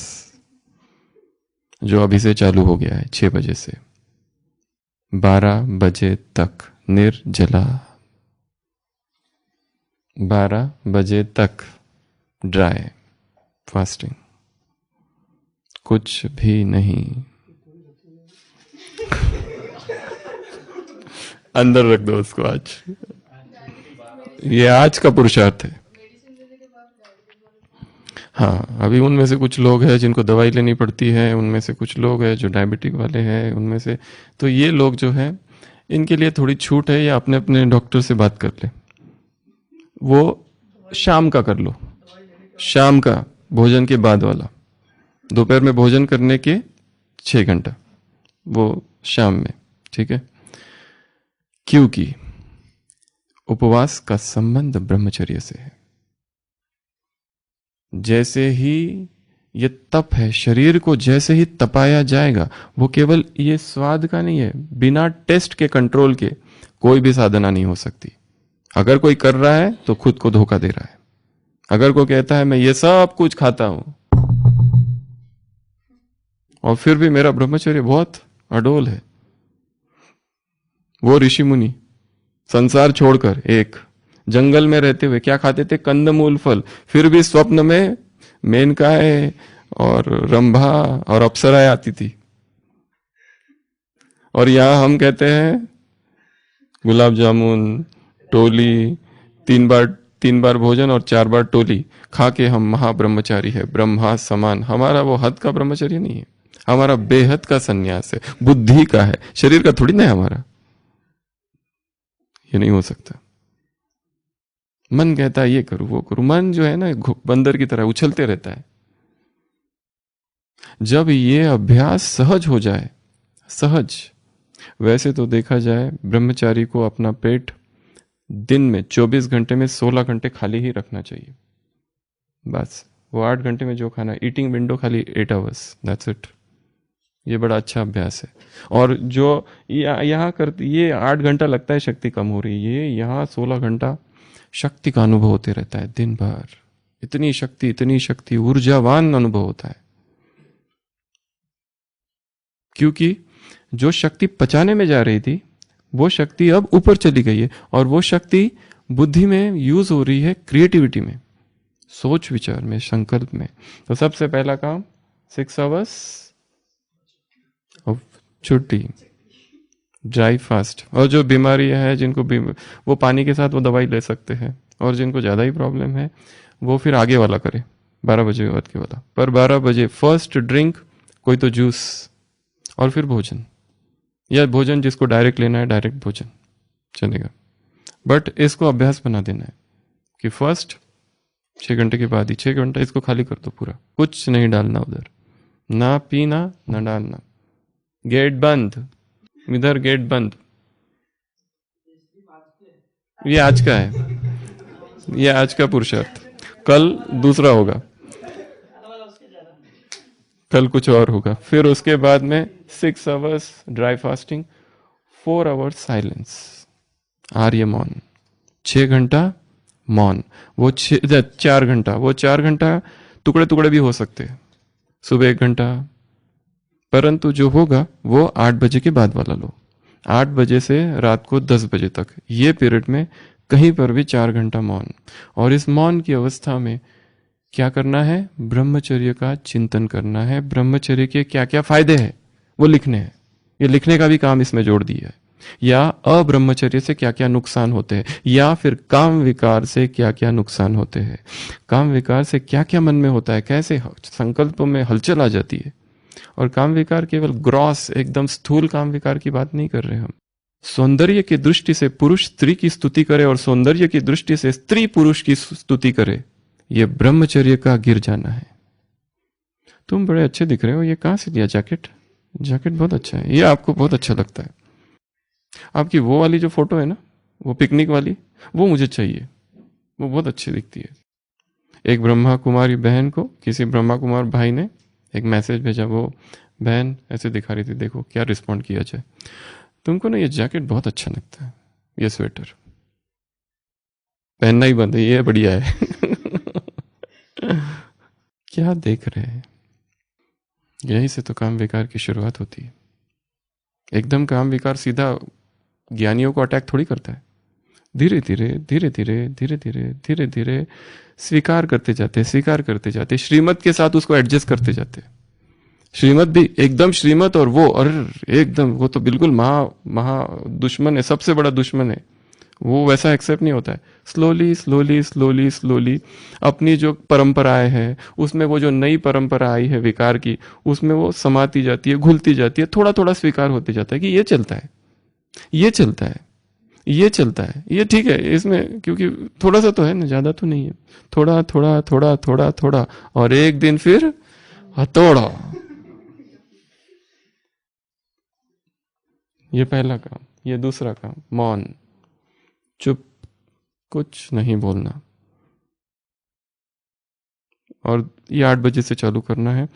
जो अभी से चालू हो गया है 6 बजे से 12 बजे तक निर्जला, 12 बजे तक ड्राई फास्टिंग, कुछ भी नहीं, अंदर रख दो उसको। आज ये आज का पुरुषार्थ है। हाँ, अभी उनमें से कुछ लोग हैं जिनको दवाई लेनी पड़ती है, उनमें से कुछ लोग हैं जो डायबिटिक वाले हैं, उनमें से, तो ये लोग जो हैं इनके लिए थोड़ी छूट है, या अपने अपने डॉक्टर से बात कर ले। वो शाम का कर लो, शाम का भोजन के बाद वाला, दोपहर में भोजन करने के 6 घंटा, वो शाम में, ठीक है। क्योंकि उपवास का संबंध ब्रह्मचर्य से है। जैसे ही ये तप है, शरीर को जैसे ही तपाया जाएगा, वो केवल ये स्वाद का नहीं है, बिना टेस्ट के, कंट्रोल के कोई भी साधना नहीं हो सकती। अगर कोई कर रहा है तो खुद को धोखा दे रहा है। अगर कोई कहता है मैं ये सब कुछ खाता हूं और फिर भी मेरा ब्रह्मचर्य बहुत अडोल है, वो ऋषि मुनि संसार छोड़कर एक जंगल में रहते हुए क्या खाते थे, कंदमूल फल, फिर भी स्वप्न में मेनकाएं और रंभा और अप्सराएं आती थी। और यहां हम कहते हैं गुलाब जामुन, टोली, 3 बार भोजन और 4 बार टोली खा के हम महाब्रह्मचारी है, ब्रह्मा समान। हमारा वो हद का ब्रह्मचर्य नहीं है, हमारा बेहद का संन्यास है, बुद्धि का है, शरीर का थोड़ी ना है हमारा। ये नहीं हो सकता। मन कहता है ये करूं वो करूं, मन जो है ना बंदर की तरह उछलते रहता है। जब ये अभ्यास सहज हो जाए, सहज, वैसे तो देखा जाए ब्रह्मचारी को अपना पेट दिन में 24 घंटे में 16 घंटे खाली ही रखना चाहिए। बस वो 8 घंटे में जो खाना, ईटिंग विंडो खाली 8 आवर्स, दैट्स इट। ये बड़ा अच्छा अभ्यास है। और जो यहाँ करते, ये 8 घंटा लगता है शक्ति कम हो रही है, यहाँ 16 घंटा शक्ति का अनुभव होते रहता है दिन भर। इतनी शक्ति, ऊर्जावान अनुभव होता है। क्योंकि जो शक्ति पचाने में जा रही थी वो शक्ति अब ऊपर चली गई है, और वो शक्ति बुद्धि में यूज हो रही है, क्रिएटिविटी में, सोच विचार में, संकल्प में। तो सबसे पहला काम 6 आवर्स ऑफ छुट्टी, ड्राई फास्ट। और जो बीमारी है जिनको वो पानी के साथ वो दवाई ले सकते हैं, और जिनको ज़्यादा ही प्रॉब्लम है वो फिर आगे वाला करे, 12 बजे के बाद के वाला। पर 12 बजे फर्स्ट ड्रिंक, कोई तो जूस, और फिर भोजन, या भोजन जिसको डायरेक्ट लेना है डायरेक्ट भोजन चलेगा। बट इसको अभ्यास बना देना है कि फर्स्ट 6 घंटे के बाद ही 6 घंटा इसको खाली कर दो पूरा, कुछ नहीं डालना उधर, ना पीना ना डालना, गेट बंद, इधर गेट बंद। ये आज का है, ये आज का पुरुषार्थ, कल दूसरा होगा, कल कुछ और होगा। फिर उसके बाद में 6 hours dry fasting, 4 hours silence, आर्य मौन, 6 घंटा मौन, वो 4 घंटा, वो 4 घंटा टुकड़े टुकड़े भी हो सकते हैं, सुबह 1 घंटा, परंतु जो होगा वो 8 बजे के बाद वाला लो, 8 बजे से रात को 10 बजे तक, ये पीरियड में कहीं पर भी 4 घंटा मौन। और इस मौन की अवस्था में क्या करना है? ब्रह्मचर्य का चिंतन करना है। ब्रह्मचर्य के क्या क्या फायदे हैं वो लिखने हैं, ये लिखने का भी काम इसमें जोड़ दिया है। या अब्रह्मचर्य से क्या क्या नुकसान होते हैं, या फिर काम विकार से क्या क्या नुकसान होते हैं, काम विकार से क्या क्या मन में होता है, कैसे संकल्पों में हलचल आ जाती है। और काम विकार केवल ग्रॉस एकदम स्थूल काम विकार की बात नहीं कर रहे हम। सौंदर्य की दृष्टि से पुरुष स्त्री की स्तुति करे और सौंदर्य की दृष्टि से स्त्री पुरुष की स्तुति करे, ये ब्रह्मचर्य का गिर जाना है। तुम बड़े अच्छे दिख रहे हो, ये कहां से लिया जैकेट? जैकेट बहुत अच्छा है, ये आपको बहुत अच्छा लगता है। आपकी वो वाली जो फोटो है ना, वो पिकनिक वाली, वो मुझे चाहिए, वो बहुत अच्छी दिखती है। एक ब्रह्मा कुमारी बहन को किसी ब्रह्मा कुमार भाई ने एक मैसेज भेजा, वो बहन ऐसे दिखा रही थी, देखो क्या रिस्पॉन्ड किया जाए। तुमको ना ये जैकेट बहुत अच्छा लगता है, ये स्वेटर पहनना ही बंद है, ये बढ़िया है। क्या देख रहे हैं? यही से तो काम विकार की शुरुआत होती है। एकदम काम विकार सीधा ज्ञानियों को अटैक थोड़ी करता है, धीरे धीरे धीरे धीरे धीरे धीरे धीरे धीरे स्वीकार करते जाते, स्वीकार करते जाते, श्रीमत के साथ उसको एडजस्ट करते जाते। श्रीमत भी एकदम श्रीमत, और वो अरे एकदम वो तो बिल्कुल महा दुश्मन है, सबसे बड़ा दुश्मन है, वो वैसा एक्सेप्ट नहीं होता है। स्लोली स्लोली स्लोली स्लोली अपनी जो परंपराएं हैं उसमें वो जो नई परंपरा आई है विकार की, उसमें वो समाती जाती है, घुलती जाती है, थोड़ा थोड़ा स्वीकार होते जाता है कि ये चलता है, ये चलता है, ये चलता है, ये ठीक है इसमें, क्योंकि थोड़ा सा तो है ना, ज्यादा तो नहीं है, थोड़ा थोड़ा थोड़ा थोड़ा थोड़ा, और एक दिन फिर हथौड़ा। ये पहला काम। ये दूसरा काम, मौन, चुप, कुछ नहीं बोलना। और ये 8 बजे से चालू करना है।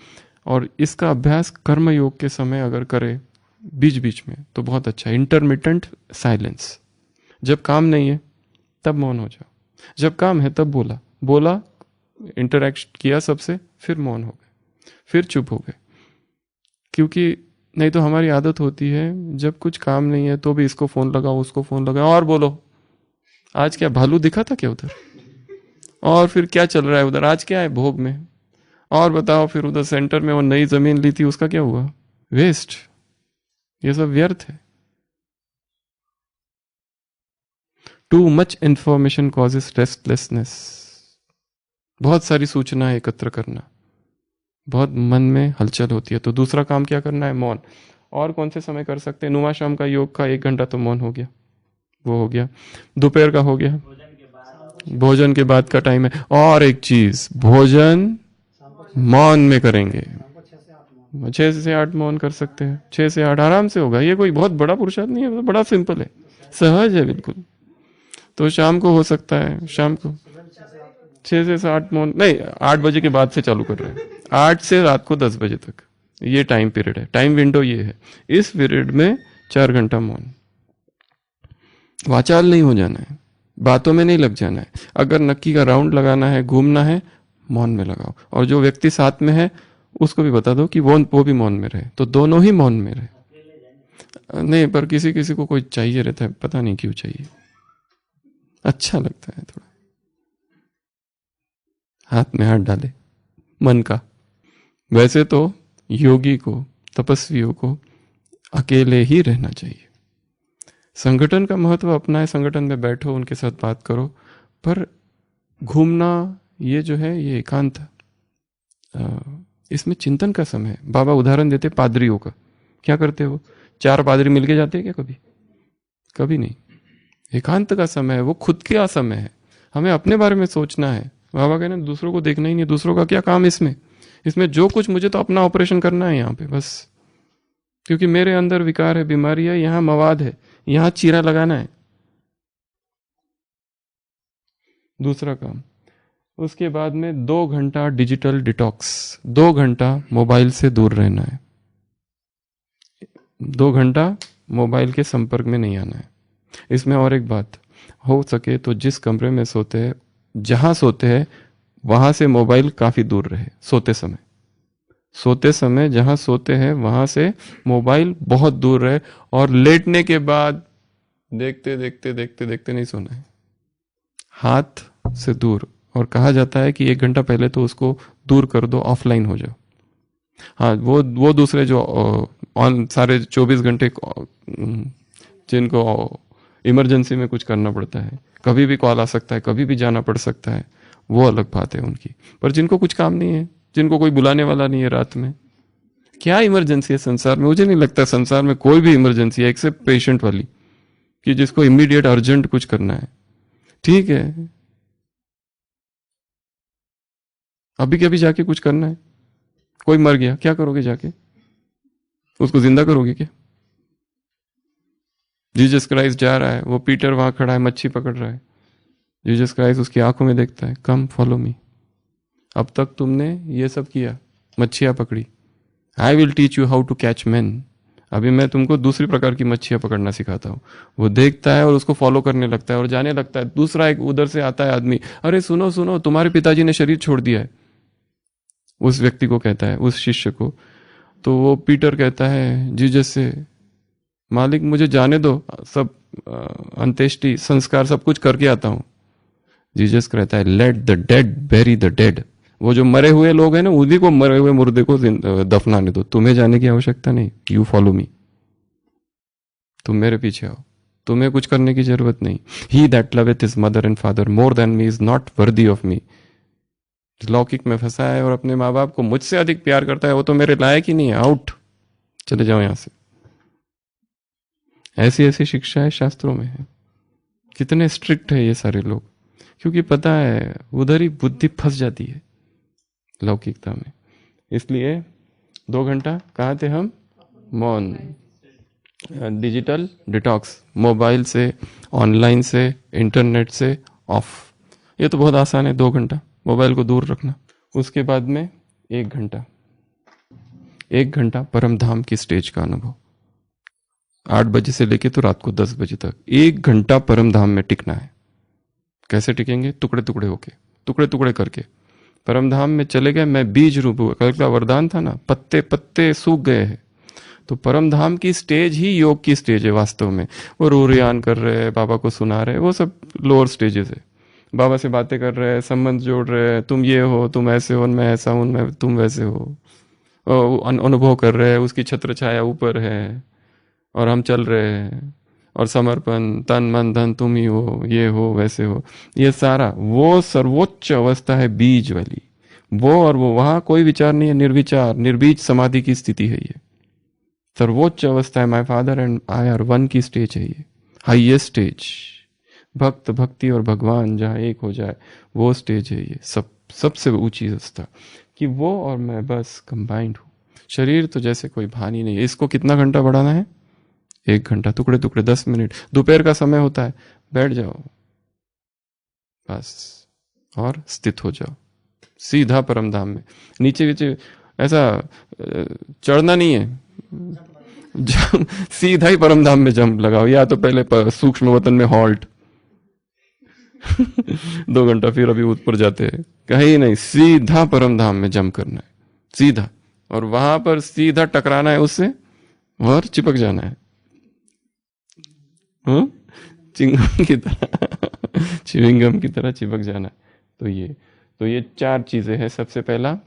और इसका अभ्यास कर्म योग के समय अगर करे बीच बीच में तो बहुत अच्छा है। इंटरमिटेंट साइलेंस, जब काम नहीं है तब मौन हो जाओ, जब काम है तब बोला इंटरैक्ट किया सबसे, फिर मौन हो गए, फिर चुप हो गए। क्योंकि नहीं तो हमारी आदत होती है जब कुछ काम नहीं है तो भी इसको फोन लगाओ, उसको फोन लगाओ, और बोलो आज क्या भालू दिखा था क्या उधर, और फिर क्या चल रहा है उधर, आज क्या है भोग में, और बताओ फिर उधर सेंटर में वो नई जमीन ली थी उसका क्या हुआ, वेस्ट, ये सब व्यर्थ है। Too much information causes restlessness. बहुत सारी सूचना एकत्र करना, बहुत मन में हलचल होती है। तो दूसरा काम क्या करना है? मौन। और कौन से समय कर सकते हैं? नुमा शाम का योग का 1 घंटा तो मौन हो गया, वो हो गया। दोपहर का हो गया, भोजन के बाद का टाइम है। और एक चीज, भोजन मौन में करेंगे। 6 से 8 मौन कर सकते हैं, 6 से 8 आराम से होगा। ये कोई बहुत बड़ा पुरुषार्थ नहीं है, बड़ा सिंपल है, सहज है बिल्कुल। तो शाम को हो सकता है, शाम को 6 से 8 मौन नहीं, 8 बजे के बाद से चालू कर रहे हैं, 8 से रात को 10 बजे तक, ये टाइम पीरियड है, टाइम विंडो ये है। इस पीरियड में 4 घंटा मौन। वाचाल नहीं हो जाना है, बातों में नहीं लग जाना है। अगर नक्की का राउंड लगाना है, घूमना है, मौन में लगाओ। और जो व्यक्ति साथ में है उसको भी बता दो कि वो भी मौन में रहे, तो दोनों ही मौन में रहे। नहीं, पर किसी किसी को कोई चाहिए रहता है, पता नहीं क्यों चाहिए, अच्छा लगता है थोड़ा। हाथ में हाथ डाले मन का। वैसे तो योगी को, तपस्वियों को अकेले ही रहना चाहिए। संगठन का महत्व अपना है, संगठन में बैठो, उनके साथ बात करो, पर घूमना ये जो है ये एकांत, इसमें चिंतन का समय है। बाबा उदाहरण देते पादरियों का, क्या करते हो, 4 पादरी मिलके जाते हैं क्या कभी? कभी नहीं। एकांत का समय है, वो खुद का समय है, हमें अपने बारे में सोचना है। बाबा कहते हैं दूसरों को देखना ही नहीं, दूसरों का क्या काम इसमें जो कुछ, मुझे तो अपना ऑपरेशन करना है यहाँ पे बस, क्योंकि मेरे अंदर विकार है, बीमारी है, यहाँ मवाद है, यहाँ चीरा लगाना है। दूसरा काम, उसके बाद में 2 घंटा डिजिटल डिटॉक्स, 2 घंटा मोबाइल से दूर रहना है, 2 घंटा मोबाइल के संपर्क में नहीं आना है। इसमें और एक बात, हो सके तो जिस कमरे में सोते हैं, जहां सोते हैं, वहां से मोबाइल काफी दूर रहे। सोते समय जहां सोते हैं वहां से मोबाइल बहुत दूर रहे, और लेटने के बाद देखते देखते देखते देखते नहीं सोना है, हाथ से दूर। और कहा जाता है कि 1 घंटा पहले तो उसको दूर कर दो, ऑफलाइन हो जाओ। हाँ, वो दूसरे जो ऑन सारे 24 घंटे जिनको इमरजेंसी में कुछ करना पड़ता है, कभी भी कॉल आ सकता है, कभी भी जाना पड़ सकता है, वो अलग बात है उनकी। पर जिनको कुछ काम नहीं है, जिनको कोई बुलाने वाला नहीं है रात में, क्या इमरजेंसी है संसार में? मुझे नहीं लगता संसार में कोई भी इमरजेंसी है एक्सेप्ट पेशेंट वाली, कि जिसको इमीडिएट अर्जेंट कुछ करना है। ठीक है, अभी के अभी जाके कुछ करना है, कोई मर गया, क्या करोगे जाके? उसको जिंदा करोगे क्या? जीसस क्राइस्ट जा रहा है, वो पीटर वहां खड़ा है, मच्छी पकड़ रहा है, जीसस क्राइस्ट उसकी आंखों में देखता है, कम फॉलो मी। अब तक तुमने ये सब किया, मच्छियां पकड़ी, I will teach you how to catch man. अभी मैं तुमको दूसरी प्रकार की मच्छियां पकड़ना सिखाता हूँ। वो देखता है और उसको फॉलो करने लगता है और जाने लगता है। दूसरा एक उधर से आता है आदमी, अरे सुनो सुनो, तुम्हारे पिताजी ने शरीर छोड़ दिया है, उस व्यक्ति को कहता है, उस शिष्य को। तो वो पीटर कहता है जीसस से, मालिक मुझे जाने दो, सब अंत्येष्टि संस्कार सब कुछ करके आता हूं। जीसस कहता है let the dead bury the dead. वो जो मरे हुए लोग हैं ना, उन्हीं को, मरे हुए मुर्दे को दफनाने दो, तुम्हें जाने की आवश्यकता नहीं। यू फॉलो मी, तुम मेरे पीछे आओ, तुम्हें कुछ करने की जरूरत नहीं। He that loveth his mother and father more than me is not worthy of me. लौकिक में फंसा है और अपने माँ बाप को मुझसे अधिक प्यार करता है, वो तो मेरे लायक ही नहीं है, आउट, चले जाओ यहां से। ऐसी ऐसी शिक्षा है शास्त्रों में है। कितने स्ट्रिक्ट है ये सारे लोग, क्योंकि पता है उधर ही बुद्धि फंस जाती है लौकिकता में। इसलिए 2 घंटा कहाँ थे हम? मौन, डिजिटल डिटॉक्स, मोबाइल से, ऑनलाइन से, इंटरनेट से ऑफ। ये तो बहुत आसान है, 2 घंटा मोबाइल को दूर रखना। उसके बाद में 1 घंटा परम धाम की स्टेज का अनुभव, 8 बजे से लेके तो रात को 10 बजे तक 1 घंटा परम धाम में टिकना है। कैसे टिकेंगे? टुकड़े टुकड़े होके, टुकड़े टुकड़े करके परम धाम में चले गए। मैं बीज रूप हुआ, कल का वरदान था ना, पत्ते पत्ते सूख गए हैं। तो परम धाम की स्टेज ही योग की स्टेज है वास्तव में। वो रूरियान कर रहे हैं, बाबा को सुना रहे हैं, वो सब लोअर स्टेजेस है। बाबा से बातें कर रहे हैं, संबंध जोड़ रहे हैं, तुम ये हो, तुम ऐसे हो, मैं ऐसा हूं, मैं तुम वैसे हो, अनुभव कर रहे हैं। उसकी छत्र छाया ऊपर है और हम चल रहे हैं, और समर्पण, तन मन धन तुम ही हो, ये हो, वैसे हो। ये सारा वो सर्वोच्च अवस्था है बीज वाली, वो और वो, वहां कोई विचार नहीं है, निर्विचार निर्बीज समाधि की स्थिति है। ये सर्वोच्च अवस्था है। My father and I R one की स्टेज है ये, हाईएस्ट स्टेज। भक्त भक्ति और भगवान जहाँ एक हो जाए, वो स्टेज है ये सबसे ऊंची अवस्था, कि वो और मैं बस कंबाइंड हूँ। शरीर तो जैसे कोई भान ही नहीं है। इसको कितना घंटा बढ़ाना है? 1 घंटा, टुकड़े टुकड़े 10 मिनट, दोपहर का समय होता है, बैठ जाओ बस और स्थित हो जाओ सीधा परम धाम में। नीचे नीचे ऐसा चढ़ना नहीं है, सीधा ही परम धाम में जंप लगाओ, या तो पहले सूक्ष्म वतन में हॉल्ट 2 घंटा, फिर अभी ऊपर जाते हैं, कहीं नहीं, सीधा परम धाम में जंप करना है, सीधा, और वहां पर सीधा टकराना है उससे और चिपक जाना है, चिंगम की तरह च्युइंगम की तरह चिपक जाना है। तो ये 4 चीजें हैं। सबसे पहला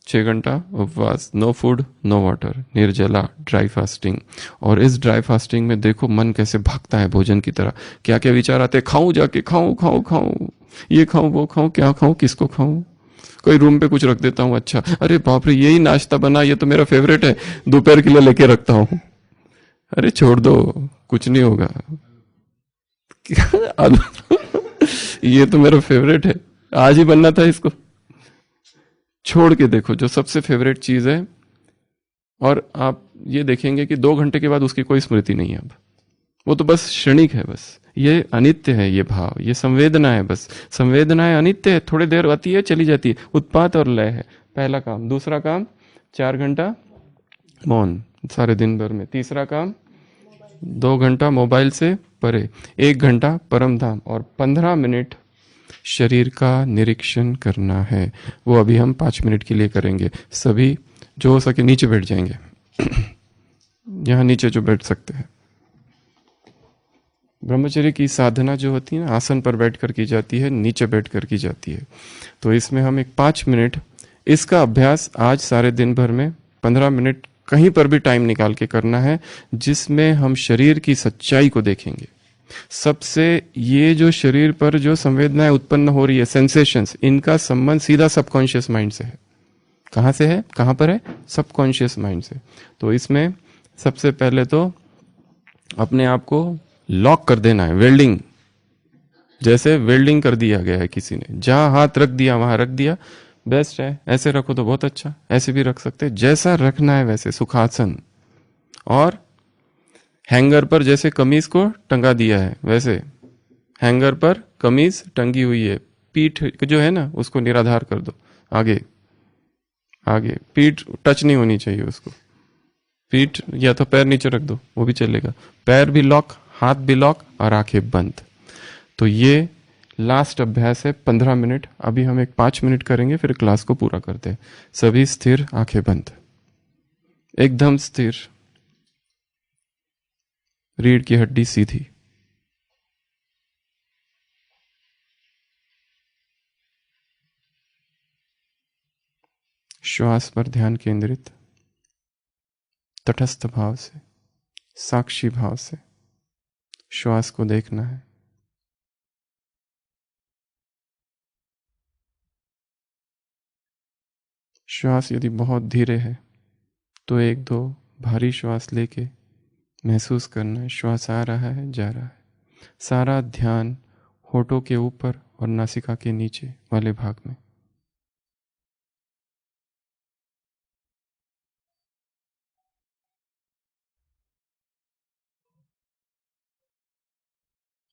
6 घंटा उपवास, नो फूड नो वाटर, निर्जला, ड्राई फास्टिंग। और इस ड्राई फास्टिंग में देखो मन कैसे भागता है भोजन की तरह, क्या क्या विचार आते हैं, खाऊं जाके, खाऊं खाऊं खाऊं, ये खाऊं वो खाऊं, क्या खाऊं किसको खाऊं, कोई रूम पे कुछ रख देता हूं, अच्छा अरे बाप रे यही नाश्ता बना, ये तो मेरा फेवरेट है, दोपहर के लिए लेके रखता हूं, अरे छोड़ दो कुछ नहीं होगा ये तो मेरा फेवरेट है, आज ही बनना था इसको। छोड़ के देखो जो सबसे फेवरेट चीज है, और आप ये देखेंगे कि 2 घंटे के बाद उसकी कोई स्मृति नहीं है अब, वो तो बस क्षणिक है, बस ये अनित्य है, ये भाव, ये संवेदना है, बस संवेदनाएं अनित्य है, थोड़ी देर आती है चली जाती है, उत्पात और लय है पहला काम। दूसरा काम 4 घंटा मौन सारे दिन भर में। तीसरा काम 2 घंटा मोबाइल से परे, 1 घंटा परम धाम, और 15 मिनट शरीर का निरीक्षण करना है। वो अभी हम 5 मिनट के लिए करेंगे। सभी जो हो सके नीचे बैठ जाएंगे यहाँ नीचे जो बैठ सकते हैं। ब्रह्मचर्य की साधना जो होती है ना, आसन पर बैठकर की जाती है, नीचे बैठकर की जाती है। तो इसमें हम एक 5 मिनट इसका अभ्यास आज सारे दिन भर में 15 मिनट कहीं पर भी टाइम निकाल के करना है, जिसमें हम शरीर की सच्चाई को देखेंगे। सबसे ये जो शरीर पर जो संवेदनाएं उत्पन्न हो रही है, सेंसेशंस, इनका संबंध सीधा सबकॉन्शियस माइंड से है। कहाँ से है, कहाँ पर है? सबकॉन्शियस माइंड से। तो इसमें सबसे पहले तो अपने आप को लॉक कर देना है, वेल्डिंग, जैसे वेल्डिंग कर दिया गया है किसी ने, जहां हाथ रख दिया वहां रख दिया, बेस्ट है। ऐसे रखो तो बहुत अच्छा, ऐसे भी रख सकते, जैसा रखना है वैसे, सुखासन। और हैंगर पर जैसे कमीज को टंगा दिया है, वैसे हैंगर पर कमीज टंगी हुई है, पीठ जो है ना उसको निराधार कर दो, आगे आगे, पीठ टच नहीं होनी चाहिए उसको, पीठ या तो पैर नीचे रख दो वो भी चलेगा, पैर भी लॉक, हाथ भी लॉक, और आंखें बंद। तो ये लास्ट अभ्यास है 15 मिनट। अभी हम एक 5 मिनट करेंगे, फिर क्लास को पूरा करते हैं। सभी स्थिर, आंखें बंद, एकदम स्थिर, रीढ़ की हड्डी सीधी। श्वास पर ध्यान केंद्रित, तटस्थ भाव से, साक्षी भाव से श्वास को देखना है। श्वास यदि बहुत धीरे है तो 1-2 भारी श्वास लेके महसूस करना है, श्वास आ रहा है, जा रहा है। सारा ध्यान होठों के ऊपर और नासिका के नीचे वाले भाग में।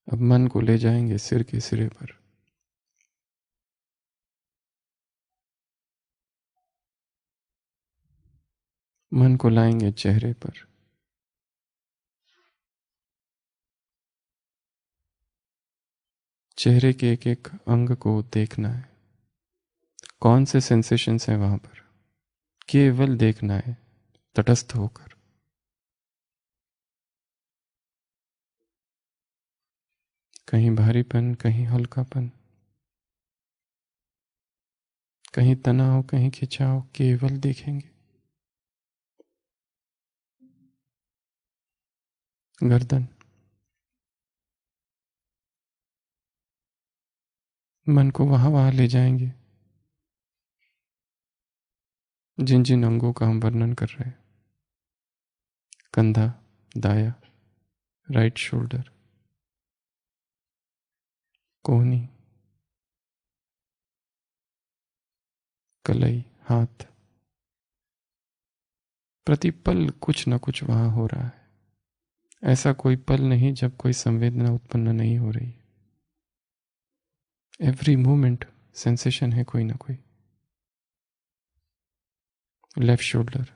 अब मन को ले जाएंगे सिर के सिरे पर। मन को लाएंगे चेहरे पर। चेहरे के एक एक अंग को देखना है, कौन से सेंसेशंस हैं वहां पर, केवल देखना है तटस्थ होकर। कहीं भारीपन, कहीं हल्कापन, कहीं तनाव, कहीं खिंचाव, केवल देखेंगे। गर्दन, मन को वहां वहां ले जाएंगे जिन जिन अंगों का हम वर्णन कर रहे हैं। कंधा, दाया, राइट शोल्डर, कोहनी, कलई, हाथ, प्रतिपल कुछ न कुछ वहां हो रहा है। ऐसा कोई पल नहीं जब कोई संवेदना उत्पन्न नहीं हो रही। एवरी मोमेंट सेंसेशन है कोई ना कोई। Left shoulder,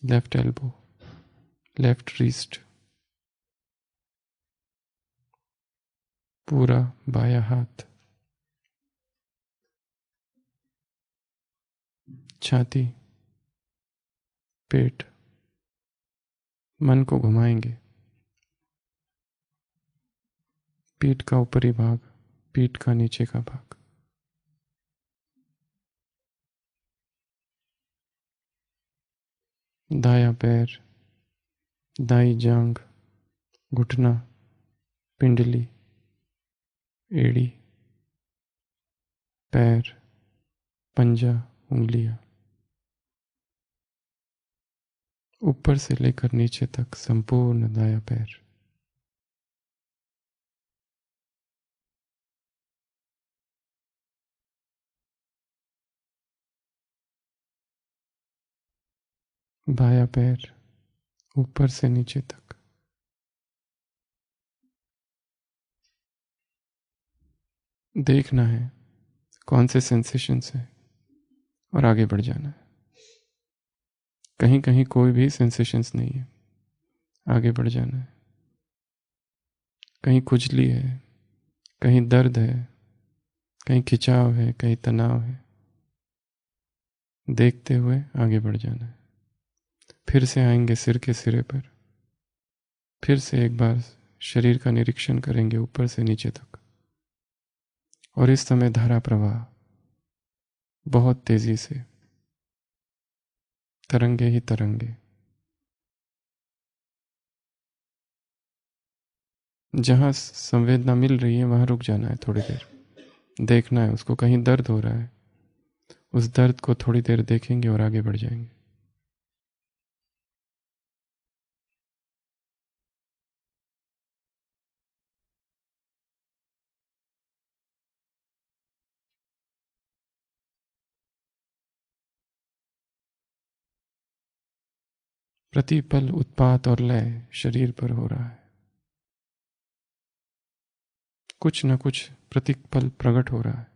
left elbow, left wrist, पूरा बायां हाथ, छाती, पेट, मन को घुमाएंगे। पीठ का ऊपरी भाग, पीठ का नीचे का भाग, दायां पैर, दाई जांघ, घुटना, पिंडली, एड़ी, पैर, पंजा, उंगलियां, ऊपर से लेकर नीचे तक संपूर्ण दायां पैर। बायां पैर ऊपर से नीचे तक। देखना है कौन से सेंसेशंस है और आगे बढ़ जाना है। कहीं कहीं कोई भी सेंसेशंस नहीं है, आगे बढ़ जाना है। कहीं खुजली है, कहीं दर्द है, कहीं खिंचाव है, कहीं तनाव है। देखते हुए आगे बढ़ जाना है। फिर से आएंगे सिर के सिरे पर। फिर से एक बार शरीर का निरीक्षण करेंगे ऊपर से नीचे तक। और इस समय धारा प्रवाह बहुत तेजी से, तरंगे ही तरंगे। जहां संवेदना मिल रही है वहां रुक जाना है थोड़ी देर। देखना है उसको, कहीं दर्द हो रहा है, उस दर्द को थोड़ी देर देखेंगे और आगे बढ़ जाएंगे। प्रतिपल उत्पात और लय शरीर पर हो रहा है। कुछ न कुछ प्रतिपल प्रकट हो रहा है,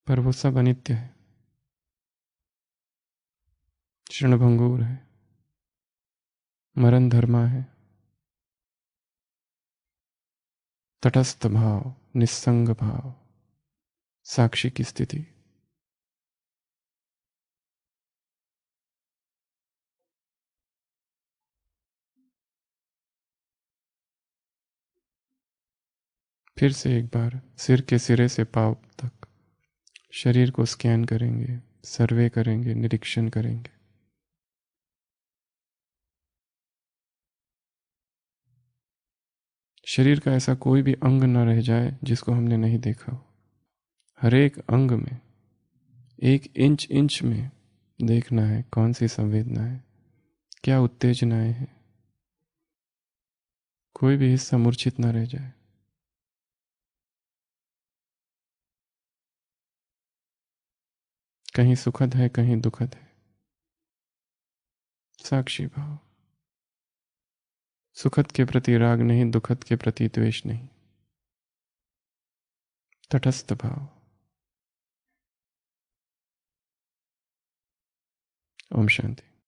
पर वो सब अनित्य है, क्षणभंगुर है, मरण धर्मा है। तटस्थ भाव, निस्संग भाव, साक्षी की स्थिति। फिर से एक बार सिर के सिरे से पांव तक शरीर को स्कैन करेंगे, सर्वे करेंगे, निरीक्षण करेंगे। शरीर का ऐसा कोई भी अंग न रह जाए जिसको हमने नहीं देखा हो। हर एक अंग में, एक इंच इंच में देखना है कौन सी संवेदना है, क्या उत्तेजनाएं हैं। कोई भी हिस्सा मूर्छित न रह जाए। कहीं सुखद है, कहीं दुखद है। साक्षी भाव। सुखद के प्रति राग नहीं, दुखद के प्रति द्वेष नहीं। तटस्थ भाव। ओम शांति।